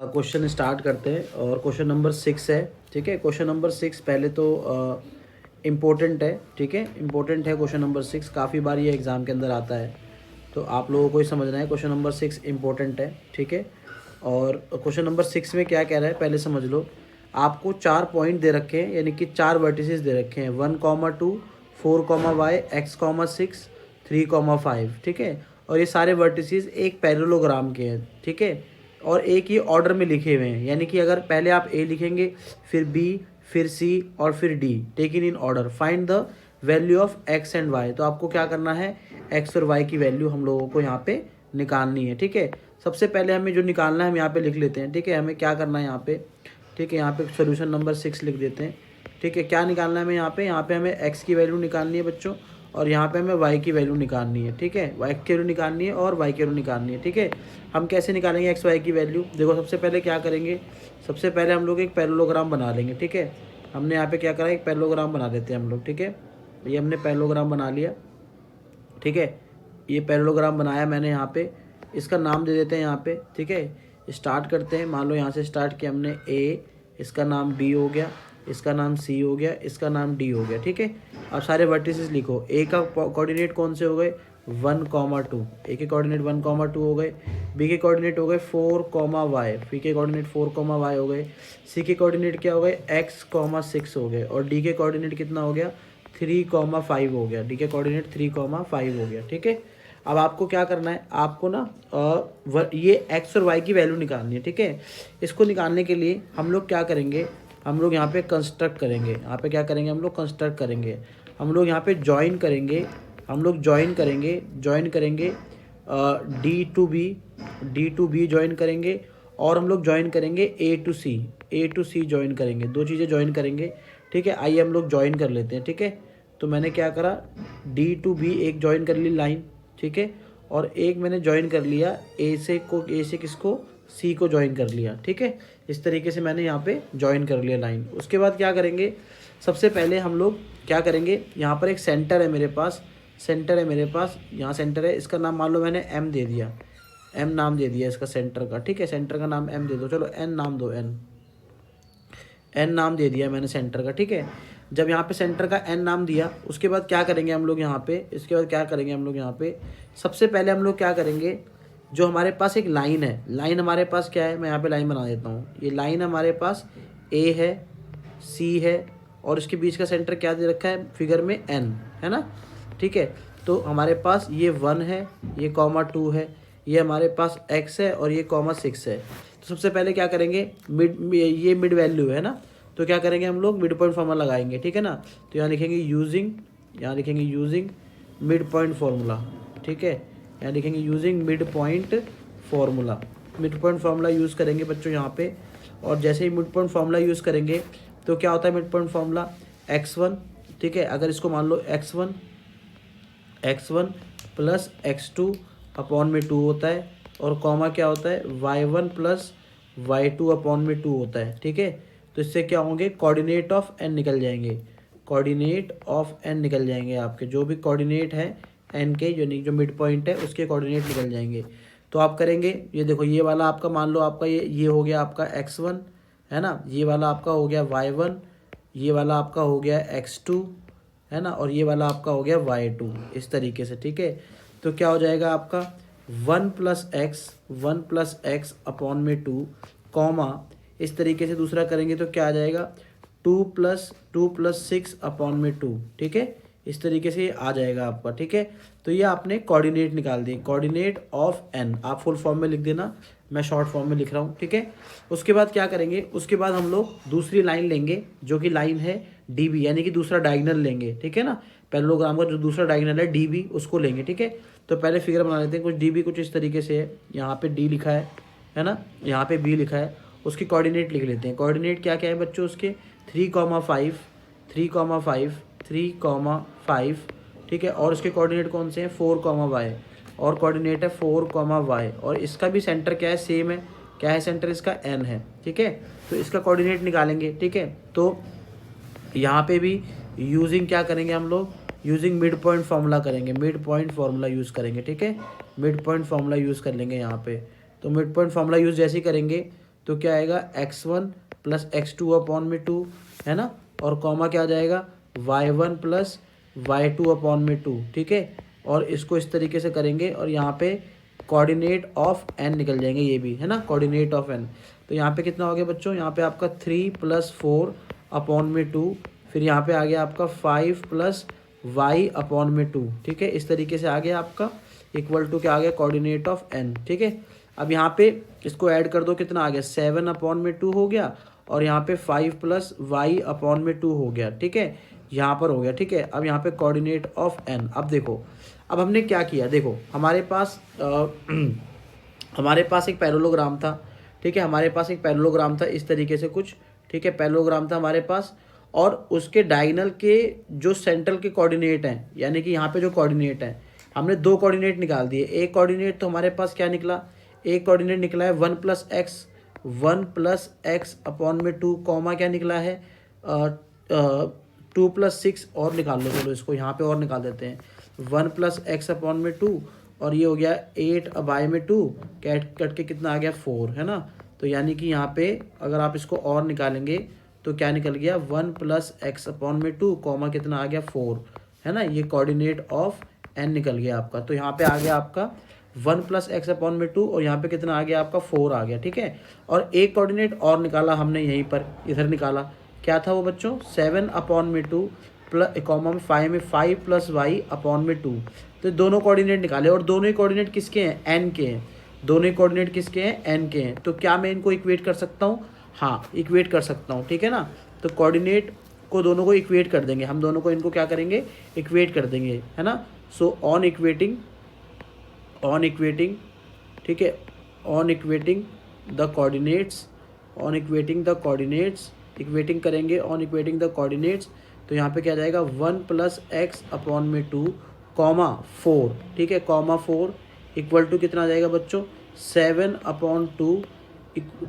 Question start करते हैं और क्वेश्चन नंबर 6 है। ठीक है, क्वेश्चन नंबर 6 पहले तो इम्पोर्टेंट है। ठीक है, इम्पोर्टेंट है क्वेश्चन नंबर 6, काफ़ी बार ये एग्ज़ाम के अंदर आता है, तो आप लोगों को ही समझना है। क्वेश्चन नंबर 6 इम्पोर्टेंट है। ठीक है, और क्वेश्चन नंबर 6 में क्या कह रहा है पहले समझ लो। आपको 4 पॉइंट दे रखे हैं, यानी कि 4 वर्टिसेस दे रखे हैं, 1,2, 4,y, x,6, 3,5। ठीक है, और ये सारे वर्टिसेस एक पैरेललोग्राम के हैं। ठीक है, और एक ही ऑर्डर में लिखे हुए हैं, यानी कि अगर पहले आप ए लिखेंगे, फिर बी, फिर सी और फिर D, taking in order. Find the value of X and Y. तो आपको क्या करना है, एक्स और वाई की वैल्यू हम लोगों को यहाँ पे निकालनी है। ठीक है, सबसे पहले हमें जो निकालना है हम यहाँ पे लिख लेते हैं। ठीक है, हमें क्या करना है यहाँ पे, ठीक है, यहाँ पे सोल्यूशन नंबर 6 लिख देते हैं। ठीक है, क्या निकालना है हमें यहाँ पे हमें एक्स की वैल्यू निकालनी है बच्चों, और यहाँ पे हमें वाई की वैल्यू निकालनी है। ठीक है, वाई की वैल्यू निकालनी है और वाई की वैल्यू निकालनी है। ठीक है, हम कैसे निकालेंगे एक्स वाई की वैल्यू, देखो सबसे पहले क्या करेंगे, सबसे पहले हम लोग एक पैरेललोग्राम बना लेंगे। ठीक है, हमने यहाँ पे क्या करा, एक पैरेललोग्राम बना देते हैं हम लोग। ठीक है, ये हमने पैरेललोग्राम बना लिया। ठीक है, ये पैरेललोग्राम बनाया मैंने यहाँ पे, इसका नाम दे देते हैं यहाँ पे। ठीक है, स्टार्ट करते हैं। मान लो यहाँ से स्टार्ट किया हमने ए, इसका नाम बी हो गया, इसका नाम सी हो गया, इसका नाम डी हो गया। ठीक है, अब सारे वर्टिसेस लिखो। ए का कोऑर्डिनेट कौन से हो गए, 1,2, ए के कोऑर्डिनेट 1,2 हो गए, बी के कोऑर्डिनेट हो गए 4,y, बी के कोऑर्डिनेट 4,y हो गए, सी के कोऑर्डिनेट क्या हो गए, x,6 हो गए, और डी के कोऑर्डिनेट कितना हो गया, 3,5 हो गया। डी के कोऑर्डिनेट 3,5 हो गया। ठीक है, अब आपको क्या करना है, आपको ना ये एक्स और वाई की वैल्यू निकालनी है। ठीक है, इसको निकालने के लिए हम लोग क्या करेंगे, हम लोग यहाँ पे कंस्ट्रक्ट करेंगे। यहाँ पे क्या करेंगे, हम लोग कंस्ट्रक्ट करेंगे। हम लोग यहाँ पे ज्वाइन करेंगे, हम लोग ज्वाइन करेंगे डी टू बी ज्वाइन करेंगे, और हम लोग ज्वाइन करेंगे ए टू सी ज्वाइन करेंगे। दो चीज़ें ज्वाइन करेंगे। ठीक है, आइए हम लोग ज्वाइन कर लेते हैं। ठीक है, तो मैंने क्या करा, डी टू बी एक ज्वाइन कर ली लाइन। ठीक है, और एक मैंने ज्वाइन कर लिया ए से किसको, सी को ज्वाइन कर लिया। ठीक है, इस तरीके से मैंने यहाँ पे ज्वाइन कर लिया लाइन। उसके बाद क्या करेंगे, सबसे पहले हम लोग क्या करेंगे, यहाँ पर एक सेंटर है मेरे पास, यहाँ सेंटर है, इसका नाम मान लो मैंने एम दे दिया, एम नाम दे दिया इसका सेंटर का। ठीक है, सेंटर का नाम एम दे दो, चलो एन नाम दो, एन नाम दे दिया मैंने सेंटर का। ठीक है, जब यहाँ पे सेंटर का एन नाम दिया, उसके बाद क्या करेंगे हम लोग यहाँ पे, इसके बाद क्या करेंगे हम लोग यहाँ पे, सबसे पहले हम लोग क्या करेंगे, जो हमारे पास एक लाइन है, लाइन हमारे पास क्या है, मैं यहाँ पे लाइन बना देता हूँ। ये लाइन हमारे पास ए है, सी है, और इसके बीच का सेंटर क्या दे रखा है फिगर में, एन है ना। ठीक है, तो हमारे पास ये 1 है, ये ,2 है, ये हमारे पास x है, और ये ,6 है। तो सबसे पहले क्या करेंगे, ये मिड वैल्यू है ना, तो क्या करेंगे हम लोग, मिड पॉइंट फार्मूला लगाएंगे। ठीक है ना, तो यहाँ लिखेंगे यूजिंग मिड पॉइंट फार्मूला। ठीक है, यहाँ लिखेंगे using mid point formula use करेंगे बच्चों यहाँ पे। और जैसे ही मिड पॉइंट फार्मूला यूज़ करेंगे तो क्या होता है मिड पॉइंट फार्मूला, x1। ठीक है, अगर इसको मान लो x1 प्लस x2 अपॉन में 2 होता है, और कॉमा क्या होता है, y1 प्लस y2 अपॉन में 2 होता है। ठीक है, तो इससे क्या होंगे, कोऑर्डिनेट ऑफ n निकल जाएंगे, आपके जो भी कोऑर्डिनेट है n के, जो मिड पॉइंट है उसके कोऑर्डिनेट निकल जाएंगे। तो आप करेंगे, ये देखो, ये वाला आपका मान लो आपका ये हो गया आपका x1 है ना, ये वाला आपका हो गया y1, ये वाला आपका हो गया x2 है ना, और ये वाला आपका हो गया y2, इस तरीके से। ठीक है, तो क्या हो जाएगा आपका 1 प्लस एक्स अपॉन में 2, कॉमा इस तरीके से दूसरा करेंगे तो क्या आ जाएगा, 2 प्लस 6 अपॉन में 2। ठीक है, इस तरीके से ये आ जाएगा आपका। ठीक है, तो ये आपने कोऑर्डिनेट निकाल दिए, कोऑर्डिनेट ऑफ एन, आप फुल फॉर्म में लिख देना, मैं शॉर्ट फॉर्म में लिख रहा हूँ। ठीक है, उसके बाद क्या करेंगे, उसके बाद हम लोग दूसरी लाइन लेंगे, जो कि लाइन है डी बी, यानी कि दूसरा डायगोनल लेंगे। ठीक है ना, पैरेललोग्राम का जो दूसरा डायगोनल है डी बी, उसको लेंगे। ठीक है, तो पहले फिगर बना लेते हैं। कुछ डी बी कुछ इस तरीके से है, यहाँ पे डी लिखा है ना, यहाँ पे बी लिखा है, उसकी कोऑर्डिनेट लिख लेते हैं। कोऑर्डिनेट क्या क्या है बच्चों उसके, 3,5। ठीक है, और उसके कोऑर्डिनेट कौन से हैं, 4,y, और कोऑर्डिनेट है 4,y, और इसका भी सेंटर क्या है, सेम है, क्या है सेंटर इसका, n है। ठीक है, तो इसका कोऑर्डिनेट निकालेंगे। ठीक है, तो यहाँ पे भी यूजिंग क्या करेंगे हम लोग, यूजिंग मिड पॉइंट फार्मूला करेंगे, मिड पॉइंट फार्मूला यूज़ करेंगे। ठीक है, मिड पॉइंट फार्मूला यूज़ कर लेंगे यहाँ पे। तो मिड पॉइंट फार्मूला यूज़ जैसे ही करेंगे तो क्या आएगा x1 प्लस x2 अपॉन में 2, है ना, और कॉमा क्या आ जाएगा y1 प्लस y2 अपॉन में 2, ठीक है। और इसको इस तरीके से करेंगे और यहाँ पे कोऑर्डिनेट ऑफ n निकल जाएंगे, ये भी है ना, कोऑर्डिनेट ऑफ n। तो यहाँ पे कितना हो गया बच्चों, यहाँ पे आपका 3 प्लस 4 अपॉन में 2, फिर यहाँ पे आ गया आपका 5 प्लस y अपॉन में 2, ठीक है। इस तरीके से आ गया आपका इक्वल टू क्या आ गया, कोऑर्डिनेट ऑफ n, ठीक है। अब यहाँ पे इसको ऐड कर दो, कितना आ गया 7 अपॉन में 2 हो गया, और यहाँ पे 5 प्लस y अपॉन में 2 हो गया, ठीक है, यहाँ पर हो गया, ठीक है। अब यहाँ पे कोऑर्डिनेट ऑफ n। अब देखो, अब हमने क्या किया, देखो हमारे पास हमारे पास एक पैरेललोग्राम था, ठीक है, हमारे पास एक पैरेललोग्राम था इस तरीके से कुछ, ठीक है, पैरेललोग्राम था हमारे पास, और उसके डायगोनल के जो सेंट्रल के कोऑर्डिनेट हैं, यानी कि यहाँ पे जो कोऑर्डिनेट हैं, हमने दो कोऑर्डिनेट निकाल दिए। एक कोऑर्डिनेट तो हमारे पास क्या निकला, एक कोऑर्डिनेट निकला है 1 प्लस एक्स अपॉन में 2, कॉमा क्या निकला है 2 प्लस 6, और निकाल लो, चलो इसको यहाँ पे और निकाल देते हैं, 1 प्लस एक्स अपॉन में 2, और ये हो गया 8 बाय में 2, कैट कट के कितना आ गया 4, है ना। तो यानी कि यहाँ पे अगर आप इसको और निकालेंगे तो क्या निकल गया 1 प्लस एक्स अपॉन में 2, कॉमा कितना आ गया 4, है ना, ये कोऑर्डिनेट ऑफ n निकल गया आपका। तो यहाँ पे आ गया आपका 1 प्लस एक्स अपॉन में 2, और यहाँ पे कितना आ गया आपका 4 आ गया, ठीक है। और एक कोऑर्डिनेट और निकाला हमने यहीं पर, इधर निकाला, क्या था वो बच्चों 7 अपॉन में 2 प्लस कॉमा में 5 प्लस वाई अपॉन में 2। तो दोनों कोऑर्डिनेट निकाले, और दोनों ही कोऑर्डिनेट किसके हैं, n के हैं, दोनों ही कोऑर्डिनेट किसके हैं, n के हैं। तो क्या मैं इनको इक्वेट कर सकता हूँ, हाँ इक्वेट कर सकता हूँ, ठीक है ना। तो कोऑर्डिनेट को दोनों को इक्वेट कर देंगे हम, दोनों को इनको क्या करेंगे, इक्वेट कर देंगे, है ना। सो ऑन इक्वेटिंग, ठीक है, on equating the coordinates, on equating the coordinates, equating करेंगे ऑन इक्वेटिंग द कोऑर्डिनेट्स, तो यहाँ पे क्या जाएगा 1 प्लस एक्स अपॉन में 2, कॉमा 4, ठीक है, कॉमा 4 इक्वल टू कितना आ जाएगा बच्चों 7 upon 2,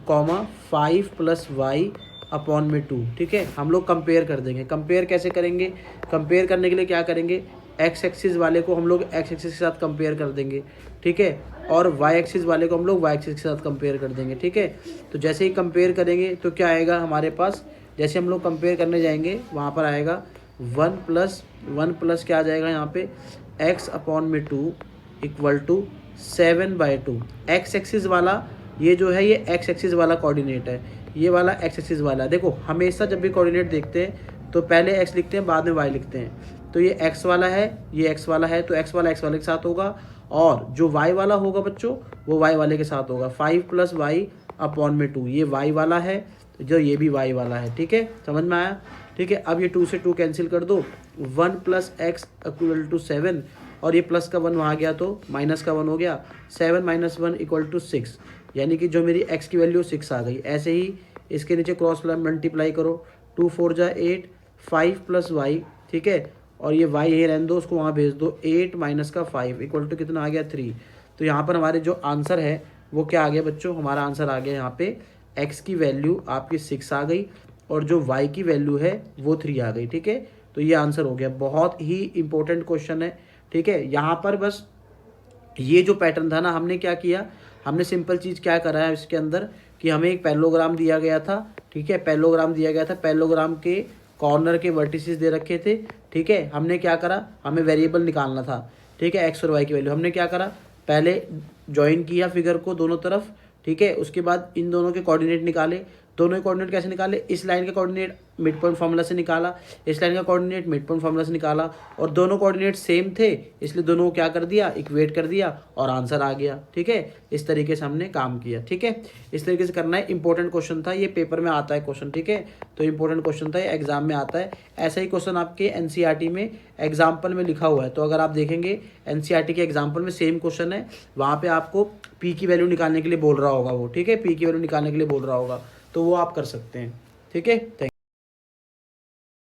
comma 5 plus Y upon में 2, ठीक है। हम लोग कंपेयर कर देंगे, कंपेयर कैसे करेंगे, कंपेयर करने के लिए क्या करेंगे, एक्स एक्सिस वाले को हम लोग एक्स एक्सिस के साथ कंपेयर कर देंगे, ठीक है, और वाई एक्सिस वाले को हम लोग वाई एक्सिस के साथ कंपेयर कर देंगे, ठीक है। तो जैसे ही कंपेयर करेंगे तो क्या आएगा हमारे पास, जैसे हम लोग कंपेयर करने जाएंगे वहाँ पर आएगा 1 प्लस क्या आ जाएगा यहाँ पे एक्स अपॉन में 2 इक्वल टू 7/2। एक्स एक्सिस वाला ये जो है, ये एक्स एक्सिस वाला कोऑर्डिनेट है, ये वाला एक्स एक्सिस वाला। देखो हमेशा जब भी कोऑर्डिनेट देखते हैं तो पहले एक्स लिखते हैं, बाद में वाई लिखते हैं। तो ये एक्स वाला है, ये एक्स वाला है, तो एक्स वाला के साथ होगा, और जो वाई वाला होगा बच्चों वो वाई वाले के साथ होगा। 5 प्लस वाई अपॉन में 2, ये वाई वाला है, जो ये भी वाई वाला है, ठीक है, समझ में आया, ठीक है। अब ये 2 से 2 कैंसिल कर दो, 1 प्लस एक्स इक्वल टू 7, और ये प्लस का 1 वहाँ गया तो माइनस का 1 हो गया, 7 माइनस 1 इक्वल टू 6, यानी कि जो मेरी x की वैल्यू 6 आ गई। ऐसे ही इसके नीचे क्रॉस मल्टीप्लाई करो, 2 4 जा 8, 5 प्लस वाई, ठीक है, और ये y यहीं रहने दो, उसको वहाँ भेज दो, 8 माइनस का 5 इक्वल टू कितना आ गया 3। तो यहाँ पर हमारे जो आंसर है वो क्या आ गया बच्चों, हमारा आंसर आ गया यहाँ पे x की वैल्यू आपकी 6 आ गई, और जो y की वैल्यू है वो 3 आ गई, ठीक है। तो ये आंसर हो गया, बहुत ही इंपॉर्टेंट क्वेश्चन है, ठीक है। यहाँ पर बस ये जो पैटर्न था ना, हमने क्या किया, हमने सिंपल चीज़ क्या करा है इसके अंदर कि हमें एक पैरेललोग्राम दिया गया था, ठीक है, पैरेललोग्राम दिया गया था, पैरेललोग्राम के कॉर्नर के वर्टिसेस दे रखे थे, ठीक है। हमने क्या करा, हमें वेरिएबल निकालना था, ठीक है, एक्स और वाई की वैल्यू। हमने क्या करा, पहले ज्वाइन किया फिगर को दोनों तरफ, ठीक है, उसके बाद इन दोनों के कोऑर्डिनेट निकाले। दोनों कोऑर्डिनेट कैसे निकाले, इस लाइन का कोऑर्डिनेट मिड पॉइंट फार्मूला से निकाला, इस लाइन का कोऑर्डिनेट मिड पॉइंट फार्मूला से निकाला, और दोनों कोऑर्डिनेट सेम थे इसलिए दोनों को क्या कर दिया, इक्वेट कर दिया, और आंसर आ गया, ठीक है। इस तरीके से हमने काम किया, ठीक है, इस तरीके से करना है। इंपॉर्टेंट क्वेश्चन था ये, पेपर में आता है क्वेश्चन, ठीक है, तो इंपॉर्टेंट क्वेश्चन था ये, एग्जाम में आता है। ऐसा ही क्वेश्चन आपके एनसीईआरटी में एग्जाम्पल में लिखा हुआ है, तो अगर आप देखेंगे एनसीईआरटी के एग्जाम्पल में सेम क्वेश्चन है, वहाँ पे आपको पी की वैल्यू निकालने के लिए बोल रहा होगा वो, ठीक है, पी की वैल्यू निकालने के लिए बोल रहा होगा, तो वो आप कर सकते हैं, ठीक है। थैंक